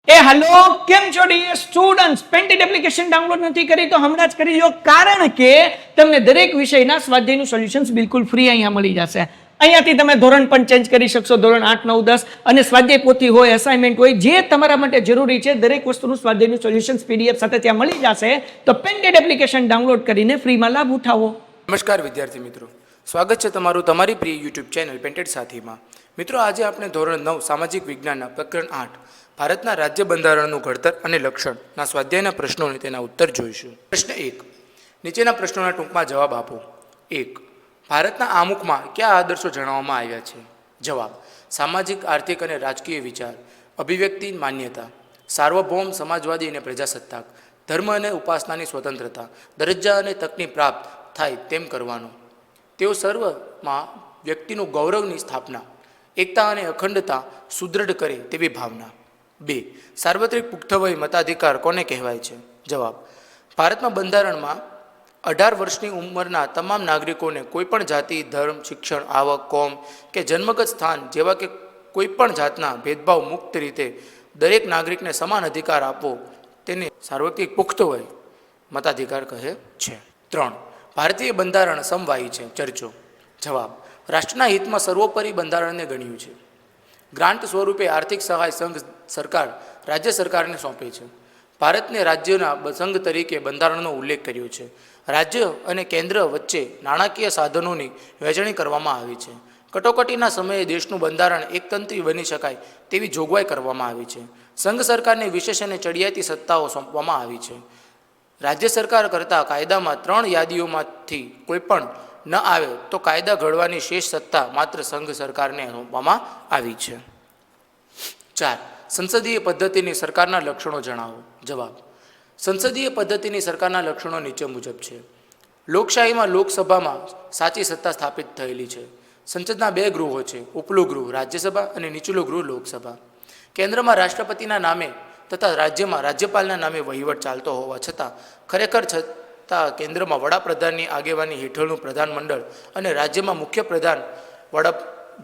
Hello केम छो dear students painted application download નથી કરી તો હમણાં જ કરી લો કારણ કે તમને દરેક વિષયના સ્વાધ્યાયનું સોલ્યુશન્સ બિલકુલ ફ્રી અહીંયા મળી જશે અહીંયાથી તમે ધોરણ પણ ચેન્જ કરી શકશો ધોરણ 8 9 10 અને સ્વાધ્યાય પોથી હોય અસાઇનમેન્ટ હોય જે તમારા માટે જરૂરી છે દરેક વસ્તુનું સ્વાધ્યાયનું સોલ્યુશન્સ પીડીએફ સાથે ત્યાં મળી જશે તો પેન્ટેડ એપ્લિકેશન ડાઉનલોડ કરીને ફ્રીમાં લાભ ઉઠાવો। નમસ્કાર વિદ્યાર્થી મિત્રો, સ્વાગત છે તમારું તમારી પ્રિય યુટ્યુબ ચેનલ પેન્ટેડ સાથીમાં। મિત્રો આજે આપણે ધોરણ 9 સામાજિક વિજ્ઞાનના પ્રકરણ 8 ભારતના રાજ્ય બંધારણનું ઘડતર અને લક્ષણના સ્વાધ્યાયના પ્રશ્નો અને તેના ઉત્તર જોઈશું। પ્રશ્ન 1, નીચેના પ્રશ્નોના ટૂંકમાં જવાબ આપો। 1, ભારતના આમુખમાં કયા આદર્શો જણાવવામાં આવ્યા છે? જવાબ: સામાજિક, આર્થિક અને રાજકીય વિચાર, અભિવ્યક્તિ, માન્યતા, સાર્વભૌમ, સમાજવાદી અને પ્રજાસત્તાક, ધર્મ અને ઉપાસનાની સ્વતંત્રતા, દરજ્જા અને તકની પ્રાપ્ત થાય તેમ કરવાનો, તેઓ સર્વમાં વ્યક્તિનું ગૌરવની સ્થાપના, એકતા અને અખંડતા સુદૃઢ કરે તેવી ભાવના। 2, સાર્વત્રિક પુખ્તવય મતાધિકાર કોને કહેવાય છે? જવાબ: ભારતમાં બંધારણમાં 18 વર્ષની ઉંમરના તમામ નાગરિકોને કોઈપણ જાતિ, ધર્મ, શિક્ષણ, આવક, કોમ કે જન્મગત સ્થાન જેવા કે કોઈપણ જાતના ભેદભાવ મુક્ત રીતે દરેક નાગરિકને સમાન અધિકાર આપવો તેને સાર્વત્રિક પુખ્તવય મતાધિકાર કહે છે। 3, ભારતીય બંધારણ સમવાયી છે? ચર્ચો। જવાબ: રાષ્ટ્રના હિતમાં સર્વોપરી બંધારણને ગણ્યું છે। ગ્રાન્ટ સ્વરૂપે આર્થિક સહાય સંઘ સરકાર રાજ્ય સરકારને સોંપે છે। ભારતને રાજ્યના સંઘ તરીકે બંધારણનો ઉલ્લેખ કર્યો છે। રાજ્ય અને કેન્દ્ર વચ્ચે નાણાકીય સાધનોની વહેંચણી કરવામાં આવી છે। કટોકટીના સમયે દેશનું બંધારણ એકતંત્રી બની શકાય તેવી જોગવાઈ કરવામાં આવી છે। સંઘ સરકારને વિશેષ અને ચડિયાતી સત્તાઓ સોંપવામાં આવી છે। રાજ્ય સરકાર કરતા કાયદામાં 3 યાદીઓમાંથી કોઈ પણ ન આવે તો કાયદા ઘડવાની શેષ સત્તા માત્ર સંઘ સરકારને સોંપવામાં આવી છે। 4, સંસદીય પદ્ધતિની સરકારના લક્ષણો જણાવો। જવાબ: સંસદીય પદ્ધતિની સરકારના લક્ષણો નીચે મુજબ છે। લોકશાહીમાં લોકસભામાં સાચી સત્તા સ્થાપિત થયેલી છે। સંસદના 2 ગૃહો છે, ઉપલું ગૃહ રાજ્યસભા અને નીચલું ગૃહ લોકસભા। કેન્દ્રમાં રાષ્ટ્રપતિના નામે તથા રાજ્યમાં રાજ્યપાલના નામે વહીવટ ચાલતો હોવા છતાં કેન્દ્રમાં વડાપ્રધાનની આગેવાની હેઠળનું પ્રધાનમંડળ અને રાજ્યમાં મુખ્ય પ્રધાન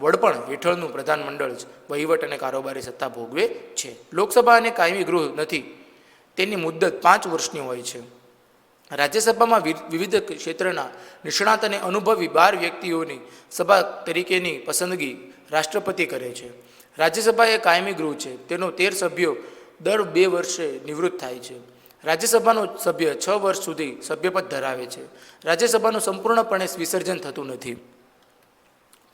વડપણ હેઠળનું પ્રધાનમંડળ જ વહીવટ અને કારોબારી સત્તા ભોગવે છે। લોકસભા અને કાયમી ગૃહ નથી, તેની મુદ્દત 5 વર્ષની હોય છે। રાજ્યસભામાં વિવિધ ક્ષેત્રના નિષ્ણાત અને અનુભવી 12 વ્યક્તિઓની સભા તરીકેની પસંદગી રાષ્ટ્રપતિ કરે છે। રાજ્યસભા એ કાયમી ગૃહ છે, તેનો 13 સભ્યો દર 2 વર્ષે નિવૃત્ત થાય છે। રાજ્યસભાનો સભ્ય 6 વર્ષ સુધી સભ્યપદ ધરાવે છે। રાજ્યસભાનું સંપૂર્ણપણે વિસર્જન થતું નથી।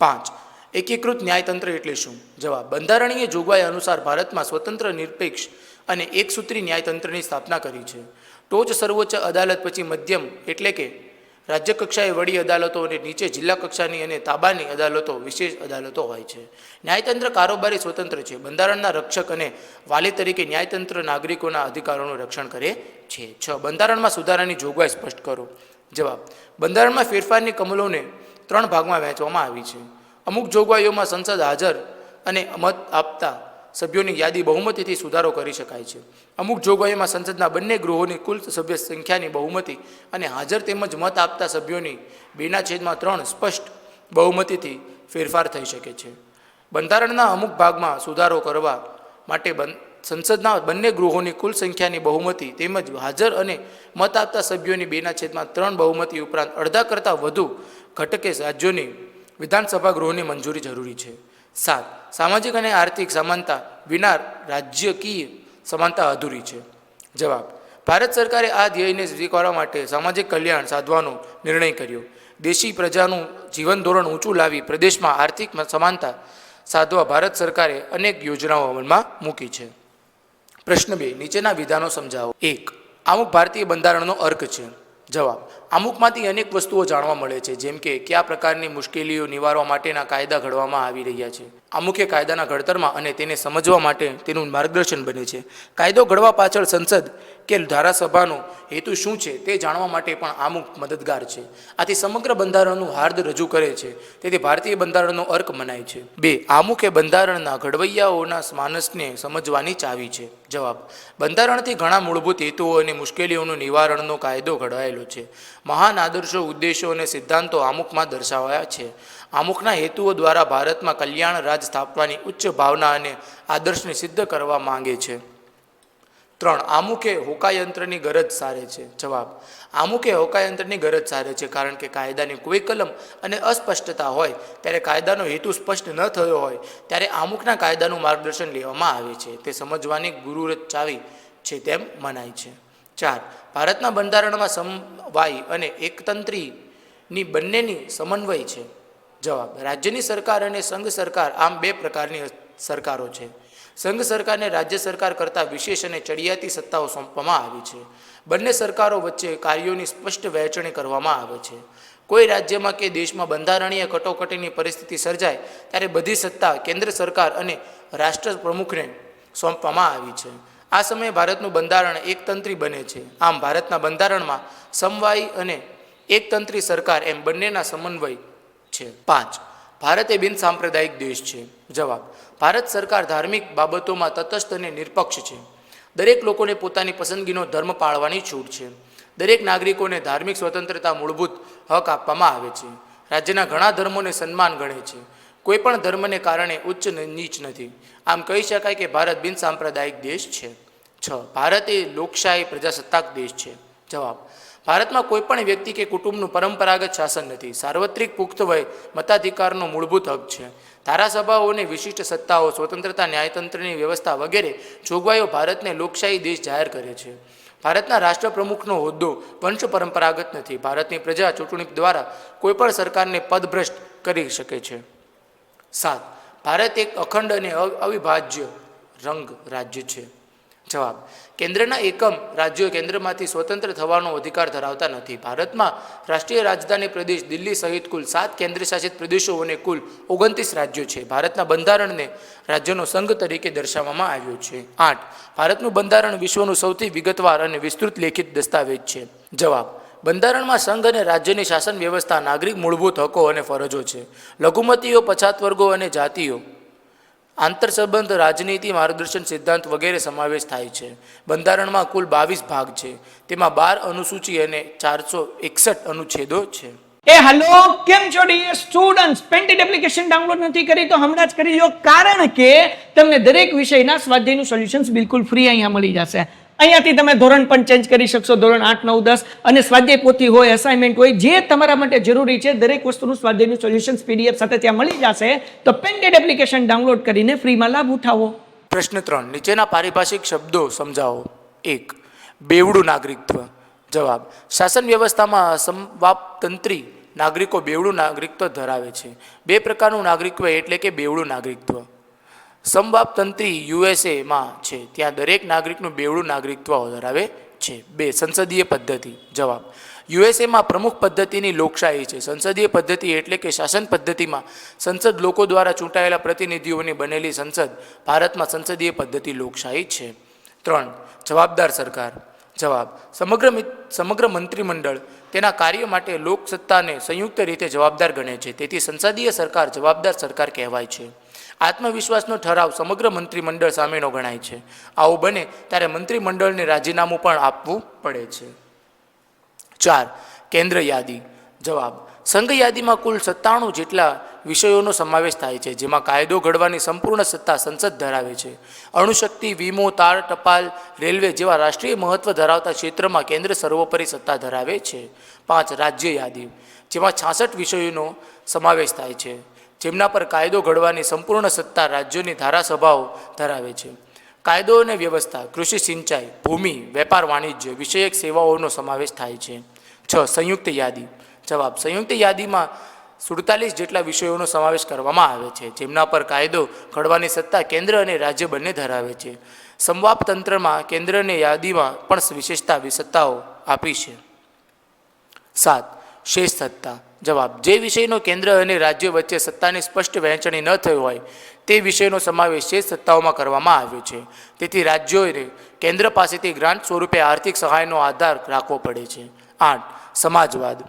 5, એકીકૃત ન્યાયતંત્ર એટલે શું? જવાબ: બંધારણીય જોગવાઈ અનુસાર ભારતમાં સ્વતંત્ર, નિરપેક્ષ અને એકસૂત્રી ન્યાયતંત્રની સ્થાપના કરી છે। ટોચ સર્વોચ્ચ અદાલત પછી મધ્યમ એટલે કે રાજ્ય કક્ષાએ વડી અદાલતો અને નીચે જિલ્લા કક્ષાની અને તાબાની અદાલતો વિશેષ અદાલતો હોય છે। ન્યાયતંત્ર કારોબારી સ્વતંત્ર છે। બંધારણના રક્ષક અને વાલી તરીકે ન્યાયતંત્ર નાગરિકોના અધિકારોનું રક્ષણ કરે છે। 6, બંધારણમાં સુધારાની જોગવાઈ સ્પષ્ટ કરો। જવાબ: બંધારણમાં ફેરફારની કલમોને 3 ભાગમાં વહેંચવામાં આવી છે। અમુક જોગવાઈઓમાં સંસદ હાજર અને મત આપતા સભ્યોની યાદી બહુમતીથી સુધારો કરી શકાય છે। અમુક જોગવાઈઓમાં સંસદના બંને ગૃહોની કુલ સભ્ય સંખ્યાની બહુમતી અને હાજર તેમજ મત આપતા સભ્યોની 2/3 સ્પષ્ટ બહુમતીથી ફેરફાર થઈ શકે છે। બંધારણના અમુક ભાગમાં સુધારો કરવા માટે સંસદના બંને ગૃહોની કુલ સંખ્યાની બહુમતી તેમજ હાજર અને મત આપતા સભ્યોની 2/3 બહુમતી ઉપરાંત અડધા કરતાં વધુ ઘટકે રાજ્યોની વિધાનસભા ગૃહોની મંજૂરી જરૂરી છે। 7, સામાજિક અને આર્થિક સમાનતા વિના રાજકીય સમાનતા અધૂરી છે। જવાબ: ભારત સરકારે આ ધ્યેયને સ્વીકારવા માટે સામાજિક કલ્યાણ સાધવાનો નિર્ણય કર્યો। દેશી પ્રજાનું જીવન ધોરણ ઊંચું લાવી પ્રદેશમાં આર્થિક સમાનતા સાધવા ભારત સરકારે અનેક યોજનાઓ અમલમાં મૂકી છે। પ્રશ્ન 2, નીચેના વિધાનો સમજાવો। 1, આમુખ ભારતીય બંધારણનો અર્ક છે? જવાબ: આમુખમાંથી અનેક વસ્તુઓ જાણવા મળે છે, જેમ કે કયા પ્રકારની મુશ્કેલીઓ નિવારવા માટેના કાયદા ઘડવામાં આવી રહ્યા છે। આમુખે કાયદાના ઘડતરમાં અને તેને સમજવા માટે તેનું માર્ગદર્શન બને છે। કાયદો ઘડવા પાછળ સંસદ કે ધારાસભાનો હેતુ શું છે તે જાણવા માટે પણ આમુખ મદદગાર છે। આથી સમગ્ર બંધારણનું હાર્દ રજૂ કરે છે, તેથી ભારતીય બંધારણનો અર્ક મનાય છે। 2, આમુખ એ બંધારણના ઘડવૈયાઓના માનસને સમજવાની ચાવી છે? જવાબ: બંધારણથી ઘણા મૂળભૂત હેતુઓ અને મુશ્કેલીઓનું નિવારણનો કાયદો ઘડાયેલો છે। મહાન આદર્શો, ઉદ્દેશો અને સિદ્ધાંતો આમુખમાં દર્શાવાયા છે। આમુખના હેતુઓ દ્વારા ભારતમાં કલ્યાણ રાજ સ્થાપવાની ઉચ્ચ ભાવના અને આદર્શને સિદ્ધ કરવા માંગે છે। 3. આમુખે હોકાયંત્રની ગરજ સારે છે. જવાબ: આમુખે હોકાયંત્રની ગરજ સારે છે કારણ કે કાયદાની કોઈ કલમ અને અસ્પષ્ટતા હોય ત્યારે કાયદાનો હેતુ સ્પષ્ટ ન થયો હોય ત્યારે આમુખના કાયદાનું માર્ગદર્શન લેવામાં આવે છે. તે સમજવાની ગુરુરત ચાવી છે તેમ મનાય છે. 4. ભારતના બંધારણમાં સમવાયી અને એકતંત્રીની બંનેની સમન્વય છે. જવાબ: રાજ્યની સરકાર અને સંઘ સરકાર આમ બે પ્રકારની સરકારો છે. સંઘ સરકારને રાજ્ય સરકાર કરતાં વિશેષ અને ચડિયાતી સત્તાઓ સોંપવામાં આવી છે. બંને સરકારો વચ્ચે કાર્યોની સ્પષ્ટ વહેંચણી કરવામાં આવે છે. કોઈ રાજ્યમાં કે દેશમાં બંધારણીય કટોકટીની પરિસ્થિતિ સર્જાય ત્યારે બધી સત્તા કેન્દ્ર સરકાર અને રાષ્ટ્ર પ્રમુખને સોંપવામાં આવી છે. આ સમયે ભારતનું બંધારણ એકતંત્રી બને છે. આમ ભારતના બંધારણમાં સમવાયી અને એકતંત્રી સરકાર એમ બંનેના સમન્વય છે. 5. ભારત એ બિન સાંપ્રદાયિક દેશ છે. જવાબ: ભારત સરકાર ધાર્મિક બાબતોમાં તટસ્થ અને નિરપક્ષ છે. દરેક લોકોને પોતાની પસંદગીનો ધર્મ પાળવાની છૂટ છે. દરેક નાગરિકોને ધાર્મિક સ્વતંત્રતા મૂળભૂત હક આપવામાં આવે છે. રાજ્યના ઘણા ધર્મોને સન્માન ગણે છે. કોઈ પણ ધર્મને કારણે ઉચ્ચ નીચ નથી. આમ કહી શકાય કે ભારત બિન સાંપ્રદાયિક દેશ છે. 6. ભારત એ લોકશાહી પ્રજાસત્તાક દેશ છે. જવાબ: ભારતમાં કોઈ પણ વ્યક્તિ કે કુટુંબનું પરંપરાગત શાસન નથી. સાર્વત્રિક પુખ્ત વય મતાધિકારનો મૂળભૂત હક છે. ધારાસભાઓને વિશિષ્ટ સત્તાઓ, સ્વતંત્રતા, ન્યાયતંત્રની વ્યવસ્થા વગેરે જોગવાઈઓ ભારતને લોકશાહી દેશ જાહેર કરે છે. ભારતના રાષ્ટ્રપ્રમુખનો હોદ્દો વંશ પરંપરાગત નથી. ભારતની પ્રજા ચૂંટણી દ્વારા કોઈપણ સરકારને પદભ્રષ્ટ કરી શકે છે. 7. ભારત એક અખંડ અને અવિભાજ્ય રંગ રાજ્ય છે. જવાબ: કેન્દ્રના એકમ રાજ્યો કેન્દ્રમાંથી સ્વતંત્ર થવાનો અધિકાર ધરાવતા નથી. ભારતમાં રાષ્ટ્રીય રાજધાની પ્રદેશ દિલ્હી સહિત કુલ 7 કેન્દ્રશાસિત પ્રદેશો અને કુલ 29 રાજ્યો છે. ભારતના બંધારણને રાજ્યનો સંઘ તરીકે દર્શાવવામાં આવ્યો છે. 8. ભારતનું બંધારણ વિશ્વનું સૌથી વિગતવાર અને વિસ્તૃત લેખિત દસ્તાવેજ છે. જવાબ: બંધારણમાં સંઘ અને રાજ્યની શાસન વ્યવસ્થા, નાગરિક મૂળભૂત હકો અને ફરજો છે. લઘુમતીઓ, પછાત વર્ગો અને જાતિઓ, આંતરસંબંધ, રાજનીતિ, માર્ગદર્શન સિદ્ધાંત વગેરે સમાવેશ થાય છે. બંધારણમાં કુલ 22 ભાગ છે. તેમાં 12 અનુસૂચિ અને 461 અનુચ્છેદો છે. હેલો, કેમ છો dear students? Painted application download નથી કરી તો હમણાં જ કરી લો, કારણ કે તમને દરેક વિષયના સ્વાધ્યાયનું સોલ્યુશન્સ બિલકુલ ફ્રી અહીંયા મળી જશે. અહીંયાથી તમે ધોરણ પણ ચેન્જ કરી શકશો, ધોરણ 8, 9, 10 અને સ્વાધ્યાય પોથી હોય, અસાઇનમેન્ટ હોય, જે તમારા માટે જરૂરી છે દરેક વસ્તુનું સ્વાધ્યાયનું સોલ્યુશન્સ PDF સાથે ત્યાં મળી જશે. તો પેન્ટેડ એપ્લિકેશન ડાઉનલોડ કરીને ફ્રીમાં લાભ ઉઠાવો. પ્રશ્ન 3. નીચેના પારિભાષિક શબ્દો સમજાવો. 1. બેવડું નાગરિકત્વ. જવાબ: શાસન વ્યવસ્થામાં સમવાપતંત્રી નાગરિકો બેવડું નાગરિકત્વ ધરાવે છે. 2 પ્રકારનું નાગરિકત્વ એટલે કે બેવડું નાગરિકત્વ. સમવાપતંત્રી USA છે. ત્યાં દરેક નાગરિકનું બેવડું નાગરિકત્વ ધરાવે છે. 2. સંસદીય પદ્ધતિ. જવાબ: USA પ્રમુખ પદ્ધતિની લોકશાહી છે. સંસદીય પદ્ધતિ એટલે કે શાસન પદ્ધતિમાં સંસદ લોકો દ્વારા ચૂંટાયેલા પ્રતિનિધિઓની બનેલી સંસદ. ભારતમાં સંસદીય પદ્ધતિ લોકશાહી છે. 3. જવાબદાર સરકાર. જવાબ: સમગ્ર મંત્રીમંડળ તેના કાર્ય માટે લોકસત્તાને સંયુક્ત રીતે જવાબદાર ગણે છે. તેથી સંસદીય સરકાર જવાબદાર સરકાર કહેવાય છે. આત્મવિશ્વાસનો ઠરાવ સમગ્ર મંત્રીમંડળ સામેનો ગણાય છે. આવું બને ત્યારે મંત્રીમંડળને રાજીનામું પણ આપવું પડે છે. 4. કેન્દ્ર યાદી. જવાબ: સંઘ યાદીમાં કુલ 97 જેટલા વિષયોનો સમાવેશ થાય છે, જેમાં કાયદો ઘડવાની સંપૂર્ણ સત્તા સંસદ ધરાવે છે. અણુશક્તિ, વીમો, તાર, ટપાલ, રેલવે જેવા રાષ્ટ્રીય મહત્વ ધરાવતા ક્ષેત્રમાં કેન્દ્ર સર્વોપરી સત્તા ધરાવે છે. 5. રાજ્ય યાદી, જેમાં 66 વિષયોનો સમાવેશ થાય છે, જેમના પર કાયદો ઘડવાની સંપૂર્ણ સત્તા રાજ્યોની ધારાસભાઓ ધરાવે છે. કાયદો અને વ્યવસ્થા, કૃષિ, સિંચાઈ, ભૂમિ, વેપાર, વાણિજ્ય વિષયક સેવાઓનો સમાવેશ થાય છે. 6. સંયુક્ત યાદી. જવાબ: સંયુક્ત યાદીમાં 47 જેટલા વિષયોનો સમાવેશ કરવામાં આવે છે, જેમના પર કાયદો ઘડવાની સત્તા કેન્દ્ર અને રાજ્ય બંને ધરાવે છે. સમવાપતંત્રમાં કેન્દ્રને યાદીમાં પણ વિશેષતા સત્તાઓ આપી છે. 7. શેષ સત્તા. જવાબ: જે વિષયનો કેન્દ્ર અને રાજ્ય વચ્ચે સત્તાની સ્પષ્ટ વહેંચણી ન થઈ હોય તે વિષયનો સમાવેશ શેષ સત્તાઓમાં કરવામાં આવ્યો છે. તેથી રાજ્યોને કેન્દ્ર પાસેથી ગ્રાન્ટ સ્વરૂપે આર્થિક સહાયનો આધાર રાખવો પડે છે. 8. સમાજવાદ.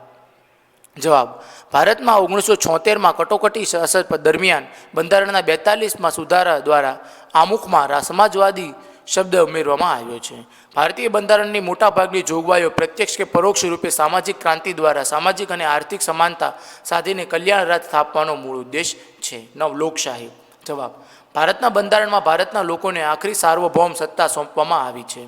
જવાબ: ભારતમાં 1976માં કટોકટી શાસન દરમિયાન બંધારણના 42માં સુધારા દ્વારા આમુખમાં સમાજવાદી શબ્દ ઉમેરવામાં આવ્યો છે. ભારતીય બંધારણની મોટાભાગની જોગવાઈઓ પ્રત્યક્ષ કે પરોક્ષ રૂપે સામાજિક ક્રાંતિ દ્વારા સામાજિક અને આર્થિક સમાનતા સાધીને કલ્યાણ રાજ સ્થાપવાનો મૂળ ઉદ્દેશ છે. 9. લોકશાહી. જવાબ: ભારતના બંધારણમાં ભારતના લોકોને આખરી સાર્વભૌમ સત્તા સોંપવામાં આવી છે.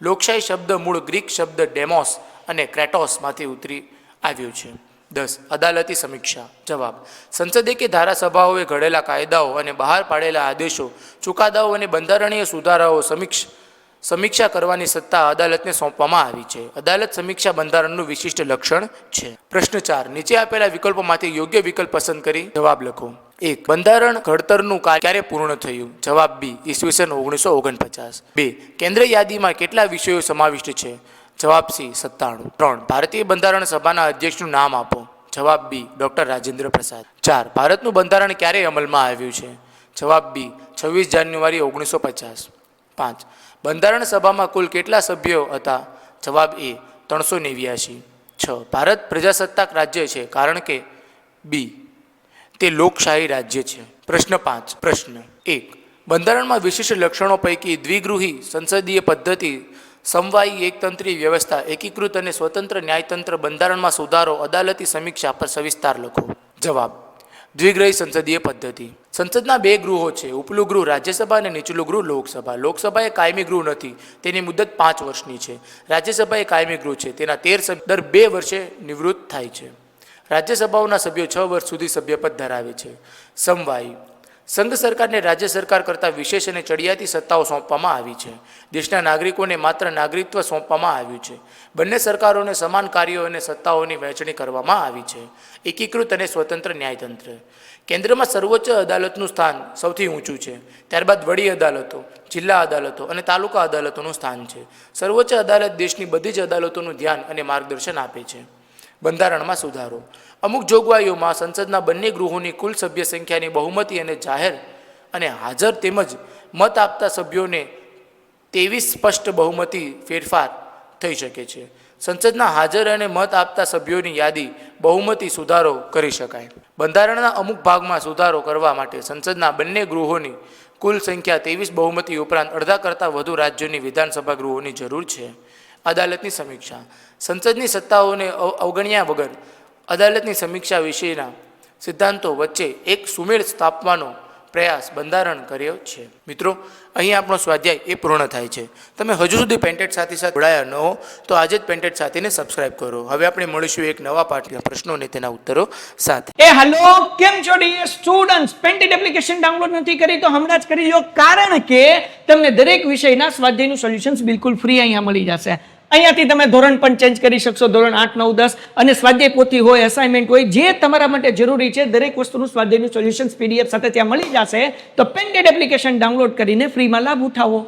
લોકશાહી શબ્દ મૂળ ગ્રીક શબ્દ ડેમોસ અને ક્રેટોસમાંથી ઉતરી આવ્યું છે. 10. અદાલતી સમીક્ષા. જવાબ: સંસદે કે ધારાસભાઓએ ઘડેલા કાયદાઓ અને બહાર પાડેલા આદેશો, ચુકાદાઓ અને બંધારણીય સુધારાઓ સમીક્ષા કરવાની સત્તા અદાલતને સોંપવામાં આવી છે. અદાલત સમીક્ષા બંધારણનું વિશિષ્ટ લક્ષણ છે. પ્રશ્ન 4. નીચે આપેલા વિકલ્પોમાંથી યોગ્ય વિકલ્પ પસંદ કરી જવાબ લખો. 1. બંધારણ ઘડતરનું કાર્ય ક્યારે પૂર્ણ થયું? જવાબ બી. ઈસવીસન 1949. 2. કેન્દ્ર યાદીમાં કેટલા વિષયો સમાવિષ્ટ છે? જવાબ સી. 97. 3. ભારતીય બંધારણ સભાના અધ્યક્ષનું નામ આપો. જવાબ બી. ડૉક્ટર રાજેન્દ્ર પ્રસાદ. 4. ભારતનું બંધારણ ક્યારે અમલમાં આવ્યું છે? જવાબ બી. 26 જાન્યુઆરી 1950. 5. બંધારણ સભામાં કુલ કેટલા સભ્યો હતા? જવાબ એ. 389. 6. ભારત પ્રજાસત્તાક રાજ્ય છે કારણ કે બી. તે લોકશાહી રાજ્ય છે. પ્રશ્ન 5. પ્રશ્ન 1. બંધારણમાં વિશિષ્ટ લક્ષણો પૈકી દ્વિગૃહી સંસદીય પદ્ધતિ, સમવાયી એકતંત્રી વ્યવસ્થા, એકીકૃત અને સ્વતંત્ર ન્યાયતંત્ર, બંધારણમાં સુધારો, અદાલતી સમીક્ષા પર સવિસ્તાર લખો. જવાબ: દ્વિગ્રહી સંસદીય પદ્ધતિ. સંસદના બે ગૃહો છે, ઉપલું ગૃહ રાજ્યસભા અને નીચલું ગૃહ લોકસભા. લોકસભા એ કાયમી ગૃહ નથી, તેની મુદત 5 વર્ષની છે. રાજ્યસભા એ કાયમી ગૃહ છે, તેના 13 સભ્યો દર 2 વર્ષે નિવૃત્ત થાય છે. રાજ્યસભાઓના સભ્યો 6 વર્ષ સુધી સભ્યપદ ધરાવે છે. સમવાયી. સંઘ સરકારને રાજ્ય સરકાર કરતાં વિશેષ અને ચડિયાતી સત્તાઓ સોંપવામાં આવી છે. દેશના નાગરિકોને માત્ર નાગરિકત્વ સોંપવામાં આવ્યું છે. બંને સરકારોને સમાન કાર્યો અને સત્તાઓની વહેંચણી કરવામાં આવી છે. એકીકૃત અને સ્વતંત્ર ન્યાયતંત્ર. કેન્દ્રમાં સર્વોચ્ચ અદાલતનું સ્થાન સૌથી ઊંચું છે. ત્યારબાદ વડી અદાલતો, જિલ્લા અદાલતો અને તાલુકા અદાલતોનું સ્થાન છે. સર્વોચ્ચ અદાલત દેશની બધી જ અદાલતોનું ધ્યાન અને માર્ગદર્શન આપે છે. બંધારણમાં સુધારો. અમુક જોગવાઈઓમાં સંસદના બંને ગૃહોની કુલ સભ્ય સંખ્યાની બહુમતી અને જાહેર અને હાજર તેમજ મત આપતા સભ્યોને 23 સ્પષ્ટ બહુમતી ફેરફાર થઈ શકે છે. સંસદના હાજર અને મત આપતા સભ્યોની યાદી બહુમતી સુધારો કરી શકાય. બંધારણના અમુક ભાગમાં સુધારો કરવા માટે સંસદના બંને ગૃહોની કુલ સંખ્યા 23 બહુમતી ઉપરાંત અડધા કરતાં વધુ રાજ્યોની વિધાનસભા ગૃહોની જરૂર છે. અદાલતની સમીક્ષા. સંસદની સત્તાઓને અવગણ્યા વગર અદાલતની સમીક્ષા વિશેના સિદ્ધાંતો વચ્ચે એક સુમેળ સ્થાપવાનો પ્રયાસ બંધારણ કર્યો છે. મિત્રો, અહીં આપણો સ્વાધ્યાય એ પૂર્ણ થાય છે. તમે હજુ સુધી પેન્ટેડ સાથી સાથે જોડાયા ન હો તો આજે જ પેન્ટેડ સાથીને સબસ્ક્રાઇબ કરો. હવે આપણે મળીશું એક નવા પાઠના પ્રશ્નો અને તેના ઉત્તરો સાથે. હેલો, કેમ છો dear students? Painted application download નથી કરી તો હમણાં જ કરી લો, કારણ કે તમને દરેક વિષયના સ્વાધ્યાયનું સોલ્યુશન્સ બિલકુલ ફ્રી અહીંયા મળી જશે. અહીંયાથી તમે ધોરણ પણ ચેન્જ કરી શકશો, ધોરણ 8, 9, 10 અને સ્વાધ્યાય પોથી હોય, અસાઇનમેન્ટ હોય, જે તમારા માટે જરૂરી છે દરેક વસ્તુનું સ્વાધ્યાયનું સોલ્યુશન્સ PDF સાથે ત્યાં મળી જશે. તો પેન્ટેડ એપ્લિકેશન ડાઉનલોડ કરીને ફ્રીમાં લાભ ઉઠાવો.